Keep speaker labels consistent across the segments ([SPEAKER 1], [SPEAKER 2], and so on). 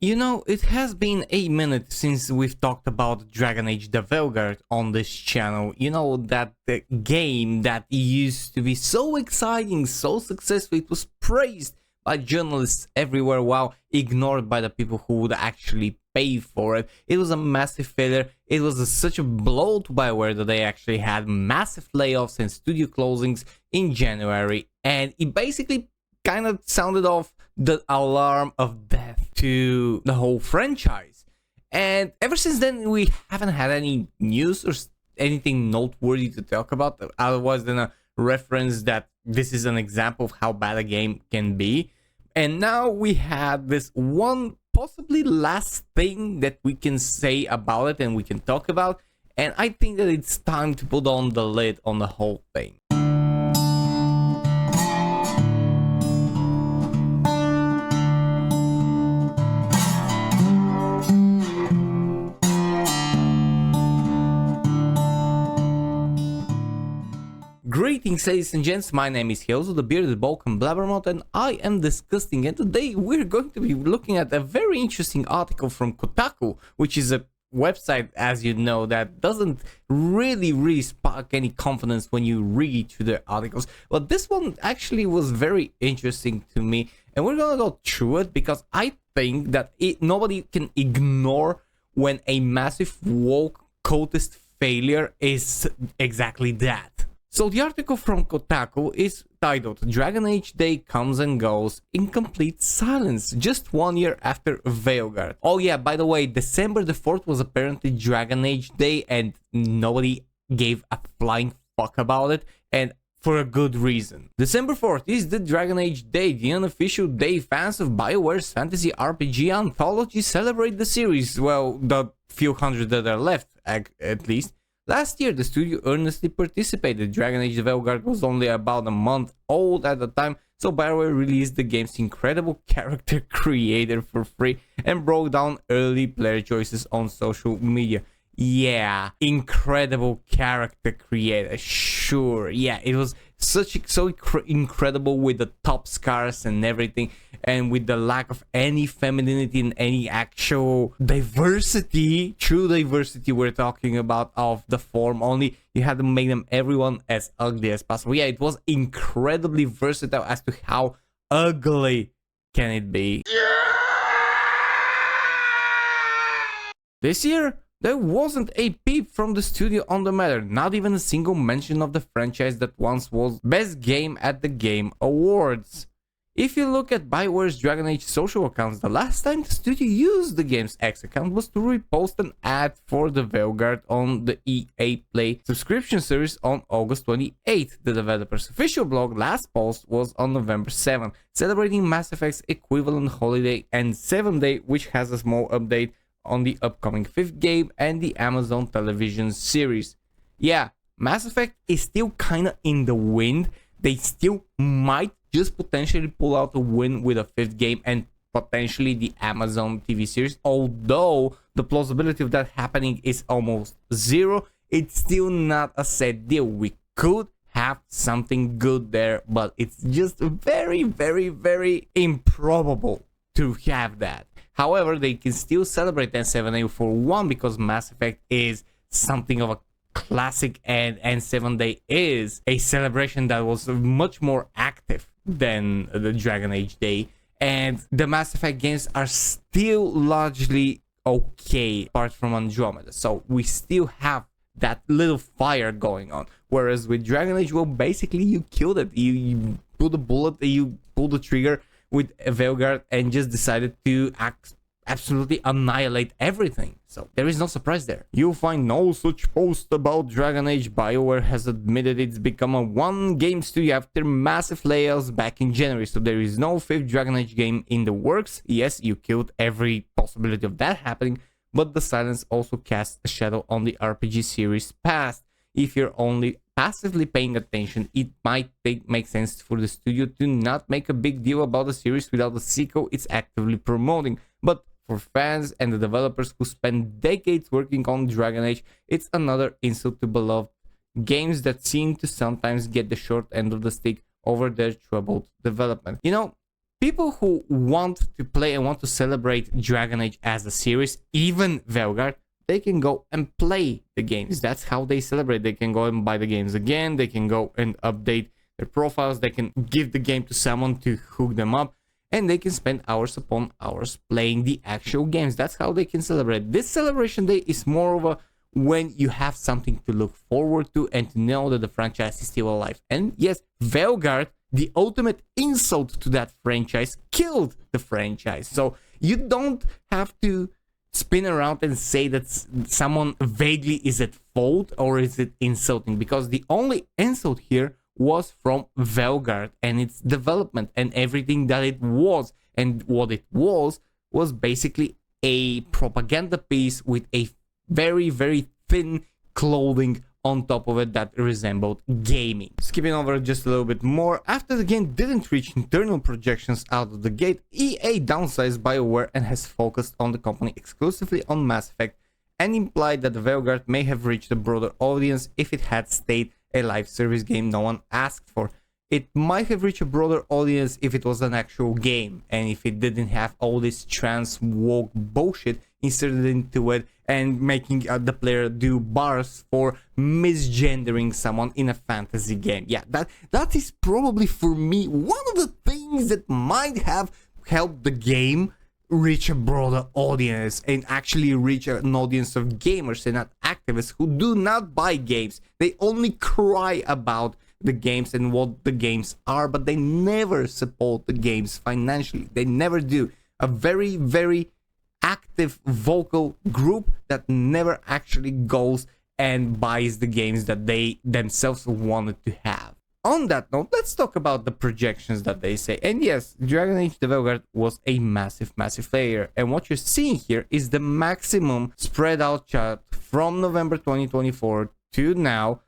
[SPEAKER 1] You know, it has been a minute since we've talked about Dragon Age the Veilguard on this channel. You know, that the game that used to be so exciting, so successful, it was praised by journalists everywhere while ignored by the people who would actually pay for it. It was a massive failure. It was such a blow to BioWare that they actually had massive layoffs and studio closings in January, and it basically kind of sounded off the alarm of death to the whole franchise. And ever since then, we haven't had any news or anything noteworthy to talk about, otherwise than a reference that this is an example of how bad a game can be. And now we had this one possibly last thing that we can say about it and we can talk about, and I think that it's time to put on the lid on the whole thing. Greetings, ladies and gents, my name is Hilzo, the bearded Balkan Blabbermouth, and I am discussing, and today we're going to be looking at a very interesting article from Kotaku, which is a website, as you know, that doesn't really spark any confidence when you read through the articles. But this one actually was very interesting to me, and we're gonna go through it because I think that nobody can ignore when a massive woke cultist failure is exactly that. So the article from Kotaku is titled "Dragon Age Day Comes and Goes in Complete Silence, just 1 year after Veilguard." Oh yeah, by the way, December the 4th was apparently Dragon Age Day and nobody gave a flying fuck about it, and for a good reason. December 4th is the Dragon Age Day, the unofficial day fans of BioWare's fantasy RPG anthology celebrate the series, well, the few hundred that are left, at least. Last year, the studio earnestly participated. Dragon Age The Veilguard was only about a month old at the time, so BioWare released the game's incredible character creator for free and broke down early player choices on social media. Yeah, incredible character creator, sure. Yeah, it was so incredible with the top scars and everything, and with the lack of any femininity and any actual diversity, true diversity we're talking about, of the form. Only you had to make them everyone as ugly as possible. Yeah, it was incredibly versatile as to how ugly can it be. This year, there wasn't a peep from the studio on the matter, not even a single mention of the franchise that once was best game at the Game Awards. If you look at BioWare's Dragon Age social accounts, the last time the studio used the game's X account was to repost an ad for the Veilguard on the EA Play subscription service on August 28th. The developer's official blog last post was on November 7th, celebrating Mass Effect's equivalent holiday and 7th day, which has a small update on the upcoming 5th game and the Amazon television series. Yeah, Mass Effect is still kinda in the wind. They still might just potentially pull out a win with a 5th game and potentially the Amazon TV series. Although the plausibility of that happening is almost zero, it's still not a set deal. We could have something good there, but it's just very improbable to have that. However, they can still celebrate N7A for one because Mass Effect is something of a classic, and N7 Day is a celebration that was much more active than the Dragon Age Day, and the Mass Effect games are still largely okay apart from Andromeda, so we still have that little fire going on. Whereas with Dragon Age, well, basically you killed it. You pull the bullet, you pull the trigger with Veilguard and just decided to absolutely annihilate everything. So there is no surprise there. You'll find no such post about Dragon Age. BioWare has admitted it's become a one-game studio after massive layoffs back in January, so there is no 5th Dragon Age game in the works. Yes, you killed every possibility of that happening, but the silence also casts a shadow on the RPG series past. If you're only passively paying attention, it might make sense for the studio to not make a big deal about the series without the sequel it's actively promoting. But for fans and the developers who spend decades working on Dragon Age, it's another insult to beloved games that seem to sometimes get the short end of the stick over their troubled development. You know, people who want to play and want to celebrate Dragon Age as a series, even Veilguard, they can go and play the games. That's how they celebrate. They can go and buy the games again. They can go and update their profiles. They can give the game to someone to hook them up. And they can spend hours upon hours playing the actual games. That's how they can celebrate. This celebration day is more of a when you have something to look forward to and to know that the franchise is still alive. And yes, Veilguard, the ultimate insult to that franchise, killed the franchise. So you don't have to spin around and say that someone vaguely is at fault or is it insulting, because the only insult here was from Veilguard and its development and everything that it was. And what it was basically a propaganda piece with a very, very thin clothing on top of it that resembled gaming. Skipping over just a little bit more, after the game didn't reach internal projections out of the gate, EA downsized BioWare and has focused on the company exclusively on Mass Effect, and implied that the Veilguard may have reached a broader audience if it had stayed a live service game no one asked for. It might have reached a broader audience if it was an actual game, and if it didn't have all this trans woke bullshit inserted into it and making the player do bars for misgendering someone in a fantasy game. Yeah, that is probably for me one of the things that might have helped the game reach a broader audience and actually reach an audience of gamers and not activists who do not buy games. They only cry about the games and what the games are, but they never support the games financially. They never do. A very, very active vocal group that never actually goes and buys the games that they themselves wanted to have. On that note, let's talk about the projections that they say. And yes, Dragon Age the Veilguard was a massive failure. And what you're seeing here is the maximum spread out chart from November 2024 to now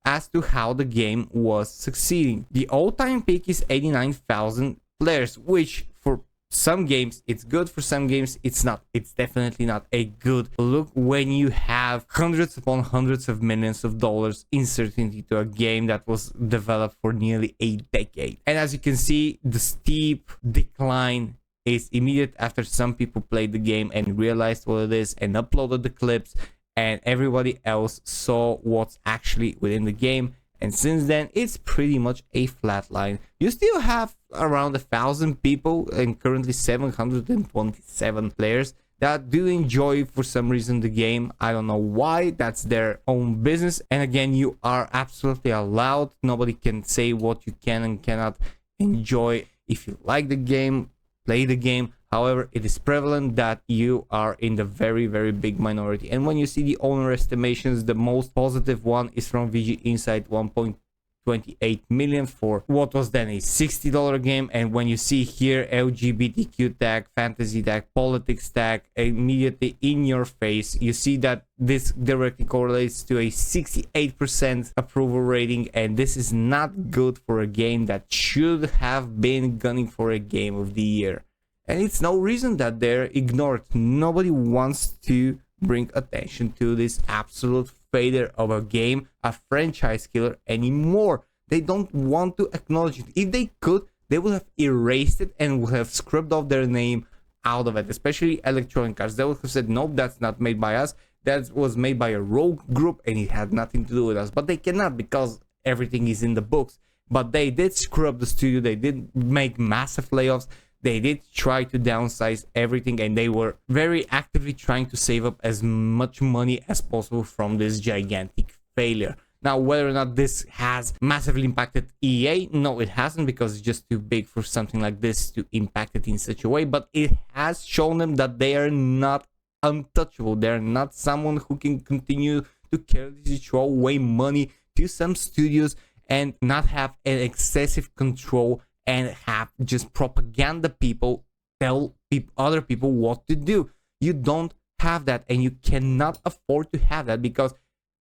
[SPEAKER 1] as to how the game was succeeding. The all-time peak is 89,000 players, which for some games it's good, for some games it's not. It's definitely not a good look when you have hundreds upon hundreds of millions of dollars inserted into a game that was developed for nearly a decade. And as you can see, the steep decline is immediate after some people played the game and realized what it is and uploaded the clips, and everybody else saw what's actually within the game. And since then, it's pretty much a flat line. You still have around 1,000 people and currently 727 players that do enjoy for some reason the game. I don't know why. That's their own business. And again, you are absolutely allowed. Nobody can say what you can and cannot enjoy. If you like the game, play the game. However, it is prevalent that you are in the very, very big minority. And when you see the owner estimations, the most positive one is from VG Insight, 1.28 million for what was then a $60 game. And when you see here LGBTQ tag, fantasy tag, politics tag immediately in your face, you see that this directly correlates to a 68% approval rating. And this is not good for a game that should have been gunning for a game of the year. And it's no reason that they're ignored. Nobody wants to bring attention to this absolute failure of a game, a franchise killer anymore. They don't want to acknowledge it. If they could, they would have erased it and would have scrubbed off their name out of it, especially Electronic Arts. They would have said, nope, that's not made by us. That was made by a rogue group and it had nothing to do with us. But they cannot because everything is in the books. But they did scrub the studio. They did make massive layoffs. They did try to downsize everything, and they were very actively trying to save up as much money as possible from this gigantic failure. Now, whether or not this has massively impacted EA, no, it hasn't, because it's just too big for something like this to impact it in such a way. But it has shown them that they are not untouchable. They're not someone who can continue to carelessly throw away money to some studios and not have an excessive control and have just propaganda people tell other people what to do. You don't have that, and you cannot afford to have that, because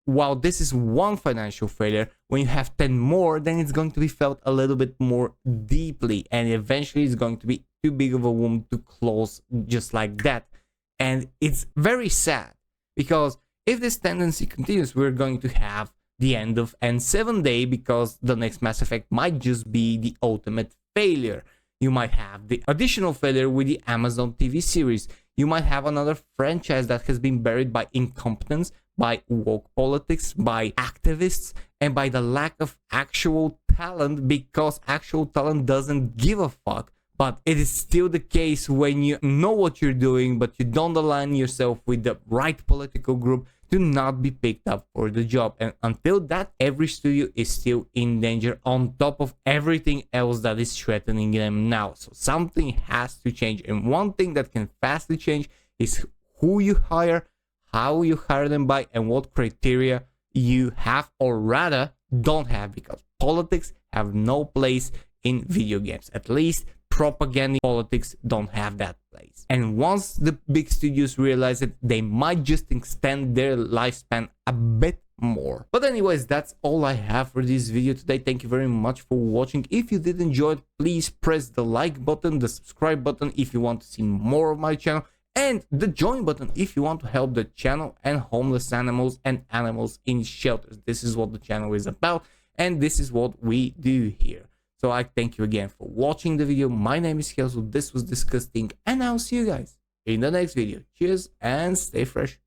[SPEAKER 1] while this is one financial failure, when you have 10 more, then it's going to be felt a little bit more deeply, and eventually it's going to be too big of a wound to close just like that. And it's very sad, because if this tendency continues, we're going to have the end of N7 Day, because the next Mass Effect might just be the ultimate failure. You might have the additional failure with the Amazon TV series. You might have another franchise that has been buried by incompetence, by woke politics, by activists, and by the lack of actual talent, because actual talent doesn't give a fuck. But it is still the case when you know what you're doing, but you don't align yourself with the right political group to not be picked up for the job. And until that, every studio is still in danger on top of everything else that is threatening them now. So something has to change. And one thing that can fastly change is who you hire, how you hire them by, and what criteria you have, or rather don't have, because politics have no place in video games. At least propaganda politics don't have that place. And once the big studios realize it, they might just extend their lifespan a bit more. But anyways, that's all I have for this video today. Thank you very much for watching. If you did enjoy it, please press the like button, the subscribe button if you want to see more of my channel, and the join button if you want to help the channel and homeless animals and animals in shelters. This is what the channel is about, and this is what we do here. So I thank you again for watching the video. My name is Helzo, this was DiscussThing, and I'll see you guys in the next video. Cheers and stay fresh.